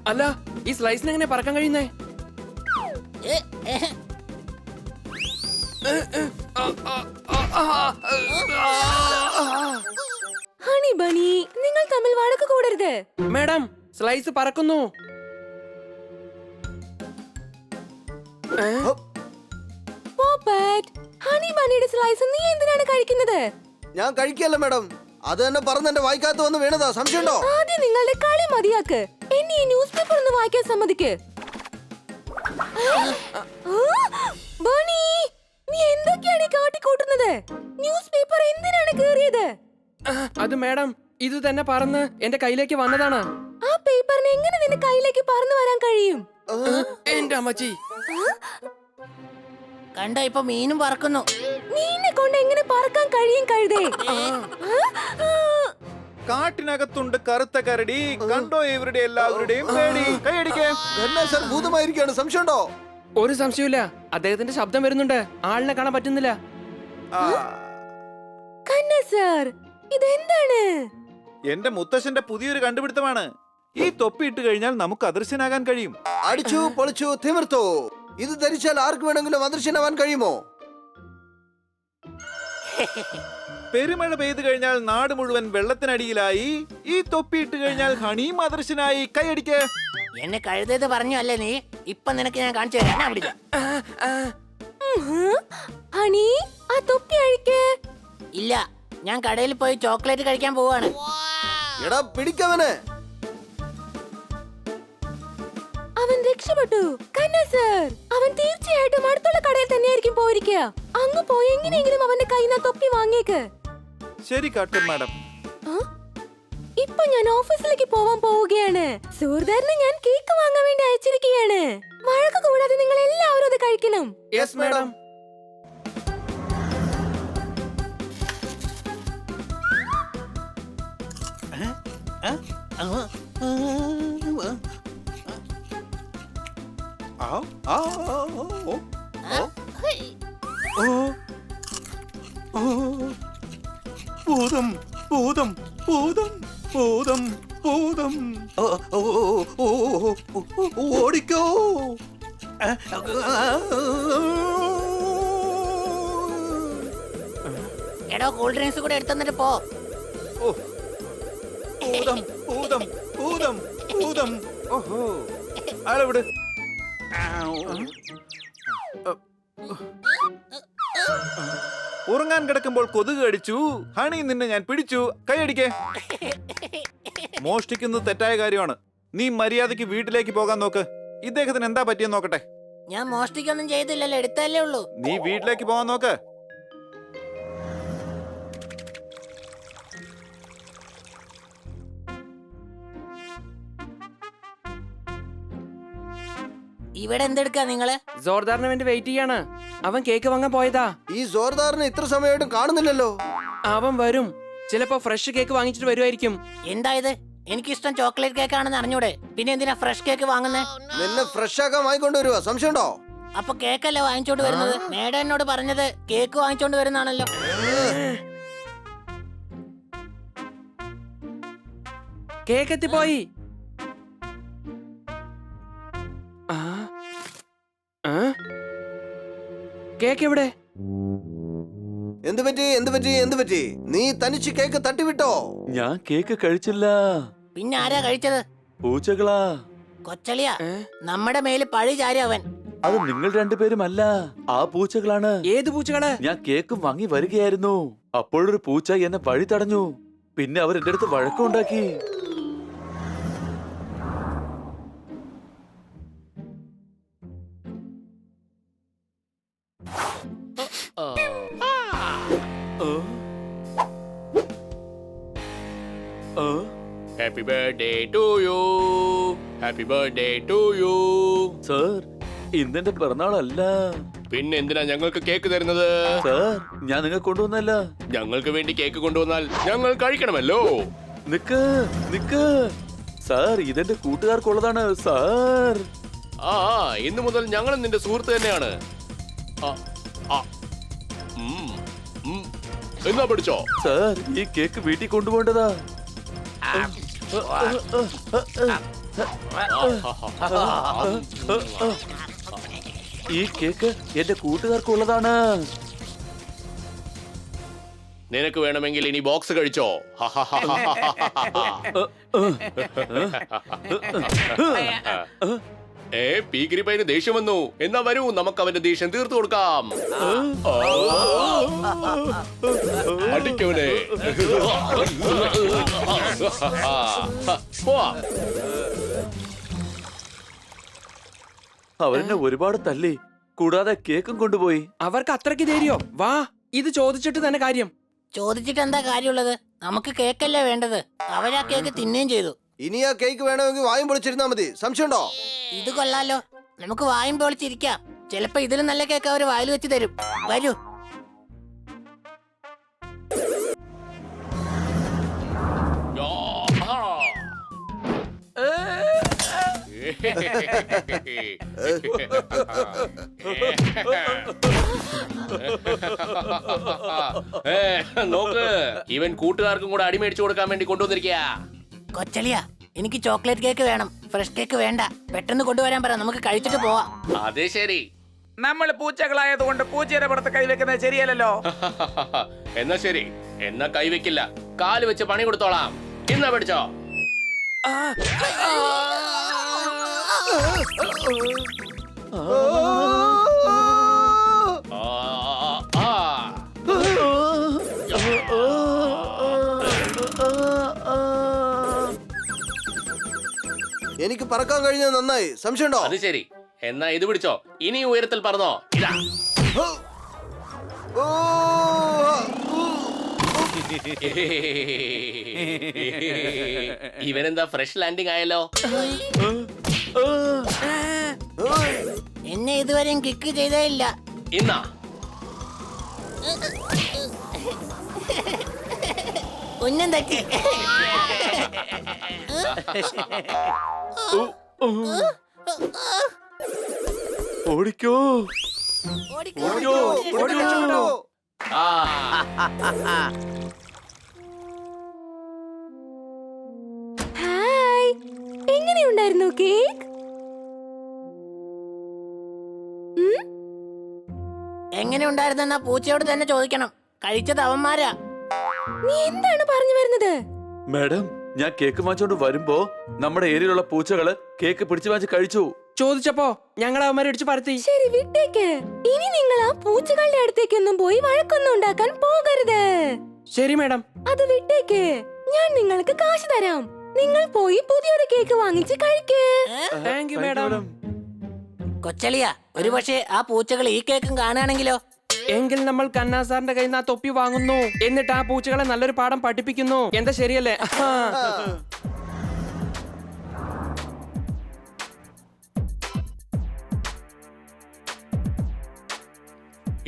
അല്ല, ഈ സ്ലൈസിന് എങ്ങനെ പറക്കാൻ കഴിയുന്നേ? ഹണി ബണി, നിങ്ങൾ തമ്മിൽ വഴക്ക് കൂടരുത്. മാഡം, സ്ലൈസ് പറക്കുന്നു. പോപ്പറ്റ്, ഹണി ബണിയുടെ സ്ലൈസ് നീ എന്തിനാണ് കഴിക്കുന്നത്? ഞാൻ കഴിക്കല്ല മാഡം, അത് തന്നെ പറഞ്ഞ എന്റെ വായിക്കാത്ത വന്ന് വീണതാ. സംശയമുണ്ടോ? ആദ്യം നിങ്ങളുടെ കളി മതിയാക്ക്. എന്നെ ഈ ന്യൂസ് പേപ്പർ ഒന്ന് വായിക്കാൻ സമ്മതിക്ക്. ബണി, നീ എന്തൊക്കെയാണ് കാട്ടിക്കൂട്ടുന്നത്? ന്യൂസ് പേപ്പർ എന്തിനാണ് കീറിയത്? അത് മാഡം, ഇത് തന്നെ പറന്ന് എന്റെ കയ്യിലേക്ക് വന്നതാണ്. ആ പേപ്പറിന് എങ്ങനെ നിന്റെ കയ്യിലേക്ക് പറന്നു വരാൻ കഴിയും? എന്റെ അമ്മച്ചി, കണ്ടോ, ഇപ്പൊ മീനും പറക്കുന്നു. മീനെ കൊണ്ട് എങ്ങനെ പറക്കാൻ കഴിയും കഴുതേ? കാട്ടിനകത്തുണ്ട് കറുത്ത കരടി, കണ്ടോ ഇവരുടെ എല്ലാവരുടെയും പേടി. കൈയടിക്കേ. സർ ഭൂതമായിരിക്കാണ്. സംശയമുണ്ടോ? ഒരു സംശയമില്ല. അദ്ദേഹത്തിന്റെ ശബ്ദം വരുന്നുണ്ട്, ആളിനെ കാണാൻ പറ്റുന്നില്ല. കന്ന സർ, ഇതെന്താണ്? എന്റെ മുത്തശ്ശന്റെ പുതിയൊരു കണ്ടുപിടുത്തമാണ്. ഈ തൊപ്പി ഇട്ട് കഴിഞ്ഞാൽ നമുക്ക് അദൃശ്യനാകാൻ കഴിയും. അടിച്ചു പൊളിച്ചു തിമിർത്തു. ഇത് ധരിച്ചാൽ ആർക്ക് വേണമെങ്കിലും അദൃശ്യനാവാൻ കഴിയുമോ? പെരുമഴ പെയ്തു കഴിഞ്ഞാൽ നാട് മുഴുവൻ വെള്ളത്തിനടിയിലായി. ഈ തൊപ്പി ഇട്ട് കഴിഞ്ഞാൽ ഹണിയും അദൃശ്യനായി. കൈയടിക്കേ. എന്നെ കഴുതേത് പറഞ്ഞു അല്ലേ നീ? ഇപ്പൊ നിനക്ക് ഞാൻ കാണിച്ചു തരാം. ഹണി, ആ തൊപ്പി അഴിക്ക്. ഇല്ല, ഞാൻ കടയിൽ പോയി ചോക്ലേറ്റ് കഴിക്കാൻ പോവാണ്. എടാ പിടിക്കവനെ. അവൻ രക്ഷപ്പെട്ടു. കന്ന സർ, അവൻ തീർച്ചയായിട്ടും അടുത്തുള്ള കടയിൽ തന്നെയായിരിക്കും പോയിരിക്കുക. അങ്ങ് പോയി എങ്ങനെയെങ്കിലും അവന്റെ കയ്യിൽ നിന്ന് തൊപ്പി വാങ്ങിയേക്ക്. ശരി കാട്ടൂൺ മാഡം. ഇപ്പൊ ഞാൻ ഓഫീസിലേക്ക് പോവാൻ പോവുകയാണ്. സുഹൃത്താരനെ ഞാൻ കേക്ക് വാങ്ങാൻ വേണ്ടി അയച്ചിരിക്കുകയാണ്. വഴക്ക് കൂടാതെ നിങ്ങൾ എല്ലാവരും അത് കഴിക്കണം. Yes madam. ഭൂതം ഭൂതം ഭൂതം ഭൂതം ഭൂതം. ഓടിക്കോ. എടോ, കൂൾ ഡ്രിങ്ക്സ് കൂടെ എടുത്തു പോ. ഭൂതം ഭൂതം ഭൂതം ഭൂതം. ഓഹോ, ആളെ വിട്. ഉറങ്ങാൻ കിടക്കുമ്പോൾ കൊതുക് കടിച്ചു. ഹണി, നിന്നെ ഞാൻ പിടിച്ചു. കൈയടിക്കേ. മോഷ്ടിക്കുന്നത് തെറ്റായ കാര്യമാണ്. നീ മര്യാദയ്ക്ക് വീട്ടിലേക്ക് പോകാൻ നോക്ക്. ഇദ്ദേഹത്തിന് എന്താ പറ്റിയെന്ന് നോക്കട്ടെ. ഞാൻ മോഷ്ടിക്കൊന്നും ചെയ്തില്ലല്ലോ, എടുത്തല്ലേ ഉള്ളൂ. നീ വീട്ടിലേക്ക് പോകാൻ നോക്ക്. ഇവിടെ എന്തെടുക്കാ നിങ്ങള്? ജോർദാറിന് വേണ്ടി വെയിറ്റ് ചെയ്യാണ്. അവൻ കേക്ക് വാങ്ങാൻ പോയതാ. ഈ ജോർദാറിനെ ഇത്ര സമയമായിട്ടും കാണുന്നില്ലല്ലോ. അവൻ വരും. ചിലപ്പോ ഫ്രഷ് കേക്ക് വാങ്ങിച്ചിട്ട് വരുമായിരിക്കും. എന്താ ഇത്? എനിക്കിഷ്ടം ചോക്ലേറ്റ് കേക്ക് ആണെന്ന് അറിഞ്ഞൂടെ? പിന്നെ എന്തിനാ ഫ്രഷ് കേക്ക് വാങ്ങുന്നേ? നിന്നെ ഫ്രഷ് ആക്കാൻ വാങ്ങിക്കൊണ്ട് വരുവാ. സംശയമുണ്ടോ? അപ്പൊ കേക്കല്ലേ വാങ്ങിച്ചോണ്ട് വരുന്നത്? മേഡം എന്നോട് പറഞ്ഞത് കേക്ക് വാങ്ങിച്ചോണ്ട് വരുന്നാണല്ലോ. കേക്ക് എത്തിപ്പോയി. കേക്ക് എവിടെ? എന്ത് പറ്റി? എന്ത് പറ്റി? എന്ത് പറ്റി? നീ തനിച്ച് കേക്ക് തട്ടിവിട്ടോ? ഞാൻ കേക്ക് കഴിച്ചില്ല. പിന്നെ ആരാ കഴിച്ചത്? പൂച്ചകളാ. കൊച്ചളിയാ, നമ്മുടെ മേല് പഴി ചാരി അവൻ. അത് നിങ്ങൾ രണ്ടുപേരുമല്ല, ആ പൂച്ചകളാണ്. ഏത് പൂച്ചകള്? ഞാൻ കേക്കും വാങ്ങി വരികയായിരുന്നു. അപ്പോഴൊരു പൂച്ച എന്നെ വഴി തടഞ്ഞു. പിന്നെ അവർ എന്റെ അടുത്ത് വഴക്കമുണ്ടാക്കി. Happy birthday to you. Happy birthday to you. Sir, ഇന്നെന്റെ പിറന്നാളല്ല. പിന്നെ എന്തിനാ ഞങ്ങൾക്ക് കേക്ക് തരുന്നത്? സർ, ഞാൻ നിങ്ങൾ കൊണ്ടുവന്നല്ല. ഞങ്ങൾക്ക് വേണ്ടി കേക്ക് കൊണ്ടുവന്നാൽ ഞങ്ങൾ കഴിക്കണമല്ലോ. നിക്ക് നിക്ക് സർ, ഇതെന്റെ കൂട്ടുകാർക്കുള്ളതാണ് സർ. ആ, ഇന്നു മുതൽ ഞങ്ങളും നിന്റെ സുഹൃത്ത് തന്നെയാണ്. എന്നാ പിടിച്ചോ. സാർ ഈ കേക്ക് വീട്ടിൽ കൊണ്ടുപോകേണ്ടതാ. ഈ കേക്ക് എന്റെ കൂട്ടുകാർക്കുള്ളതാണ്. നിനക്ക് വേണമെങ്കിൽ ഇനി ബോക്സ് കഴിച്ചോ. പീക്കിരി പൈന് ദേഷ്യം വന്നു. എന്നാ വരൂ, നമുക്ക് അവന്റെ ദേഷ്യം തീർത്തു കൊടുക്കാം. അടിക്കവനെ. പോവാം. അവരെന്നെ ഒരുപാട് തല്ലി, കൂടാതെ കേക്കും കൊണ്ടുപോയി. അവർക്ക് അത്രയ്ക്ക് ധൈര്യോ? വാ, ഇത് ചോദിച്ചിട്ട് തന്നെ കാര്യം. ചോദിച്ചിട്ട് എന്താ കാര്യമുള്ളത്? നമുക്ക് കേക്കല്ലേ വേണ്ടത്. അവരാ കേക്ക് തിന്നുകയും ചെയ്തു. ഇനി ആ കേക്ക് വേണമെങ്കിൽ വായും പൊളിച്ചിരുന്നാ മതി. സംശയമുണ്ടോ? ഇത് കൊള്ളാലോ, നമുക്ക് വായും പൊളിച്ചിരിക്കാം. ചിലപ്പോ ഇതിലും നല്ല കേക്ക് അവര് വായിൽ വെച്ച് തരും. വരൂ. നോക്ക്, ഇവൻ കൂട്ടുകാർക്കും കൂടെ അടിമേടിച്ചു കൊടുക്കാൻ വേണ്ടി കൊണ്ടുവന്നിരിക്കുക. കൊച്ചലിയ, എനിക്ക് ചോക്ലേറ്റ് കേക്ക് വേണം. ഫ്രഷ് കേക്ക് വേണ്ട. പെട്ടെന്ന് കൊണ്ടുവരാൻ പറ, നമുക്ക് കഴിച്ചിട്ട് പോവാം. അതെ ശരി. നമ്മൾ പൂച്ചകളായതുകൊണ്ട് പൂച്ചയുടെ പുറത്ത് കൈവെക്കുന്നത് ശരിയല്ലല്ലോ. എന്നാ ശരി, എന്നാ കൈവെക്കില്ല. കാല് വെച്ച് പണി കൊടുത്തോളാം. ഇന്നാ പിടിച്ചോ. എനിക്ക് പറക്കാൻ കഴിഞ്ഞത് നന്നായി. സംശയമുണ്ടോ? അത് ശരി, എന്നാ ഇത് പിടിച്ചോ. ഇനി ഉയരത്തിൽ പറഞ്ഞോ. ഇതാ. ഓ, ഇവനെന്താ ഫ്രഷ് ലാൻഡിംഗ് ആയല്ലോ. എന്നെ ഇതുവരെയും കിക്ക് ചെയ്തേ ഇല്ല. ഇന്നാ ഉന്നം തട്ടി. ഓടിക്കോ, ഓടിക്കോ, ഓടിക്കോ. ആ. ഹായ്, എങ്ങനെയുണ്ടായിരുന്നു കേക്ക്? എങ്ങനെ ഉണ്ടായിരുന്നെന്നാ പൂച്ചയോട് തന്നെ ചോദിക്കണം. കഴിച്ചത് അവന്മാരാ. നീ എന്താണ് പറഞ്ഞു വരുന്നത്? മാഡം, ഞാൻ കേക്ക് വാങ്ങിച്ചോണ്ട് വരുമ്പോ നമ്മുടെ ഏരിയയിലുള്ള പൂച്ചകള് കേക്ക് പിടിച്ചു വാങ്ങിച്ച് കഴിച്ചു. ചോദിച്ചപ്പോ ഞങ്ങൾ അവന്മാരെ ഇടിച്ചു പരത്തി. ശരി, വിട്ടേക്ക്. ഇനി നിങ്ങൾ ആ പൂച്ചകളുടെ അടുത്തേക്കൊന്നും പോയി വഴക്കൊന്നും ഉണ്ടാക്കാൻ പോകരുത്. ശരി മാഡം. അത് വിട്ടേക്ക്. ഞാൻ നിങ്ങൾക്ക് കാശ് തരാം. നിങ്ങൾ പോയി പുതിയൊരു കേക്ക് വാങ്ങിച്ച് കഴിക്ക്. Thank you madam. കൊച്ചലിയ, ഒരു പക്ഷേ ആ പൂച്ചകൾ ഈ കേക്കും കാണുകയാണെങ്കിലോ? എങ്കിൽ നമ്മൾ കന്നാ സാറിന്റെ കയ്യിൽ നിന്ന് ആ തൊപ്പി വാങ്ങുന്നു, എന്നിട്ട് ആ പൂച്ചകളെ നല്ലൊരു പാഠം പഠിപ്പിക്കുന്നു. എന്താ ശരിയല്ലേ?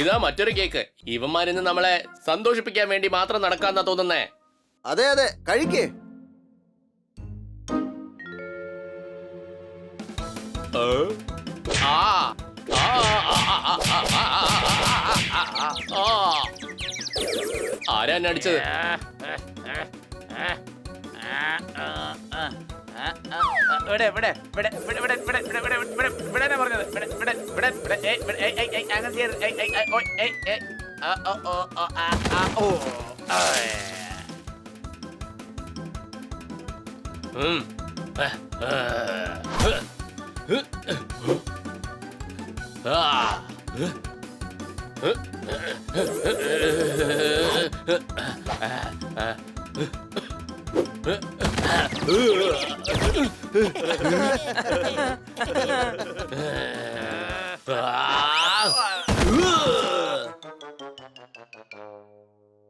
ഇതാ മറ്റൊരു കേക്ക്. ഇവന്മാരിന്ന് നമ്മളെ സന്തോഷിപ്പിക്കാൻ വേണ്ടി മാത്രം നടക്കാന്നാ തോന്നുന്നേ. അതെ അതെ, കഴിക്കേ. ആരാ എന്നെ അടിച്ചത്? ഇവിടെ ഇവിടെ ഇവിടെ ഇവിടെ ഇവിടെ ഇവിടെ ഇവിടെ ഇവിടെ ഇവിടെ ഇവിടെ പറഞ്ഞത്. ഇവിടെ ഇവിടെ ഇവിടെ ഇവിടെ ഇവിടെ അങ്ങനെ ചെയ്യരുത്.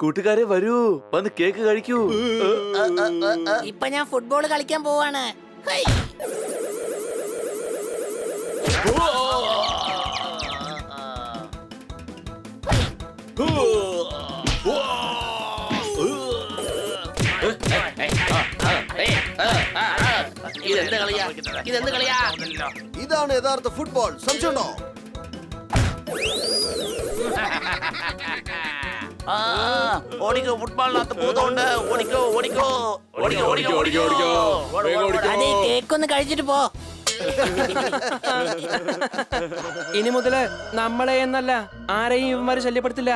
കൂട്ടുകാരെ വരൂ, വന്ന് കേക്ക് കഴിക്കൂ. ഇപ്പൊ ഞാൻ ഫുട്ബോൾ കളിക്കാൻ പോവാണ്. ഹൈ. ഇതെന്ത് കളിയാ? ഇതെന്ത് കളിയാ? ഇതാണ് യഥാർത്ഥ ഫുട്ബോൾ. സംശയമുണ്ടോ? ആ ഓടിക്കോ, ഫുട്ബോളിനകത്ത് ഭൂതമുണ്ട്. ഓടിക്കോ ഓടിക്കോ ഓടിക്കോ ഓടിക്കോ ഓടിക്കോ. വേഗം ഓടിക്കോ. അതെ, കേക്ക് ഒന്ന് കഴിച്ചിട്ട് പോ. ഇനി മുതല് നമ്മളെ എന്നല്ല ആരെയും ഇവന്മാര് ശല്യപ്പെടുത്തില്ല.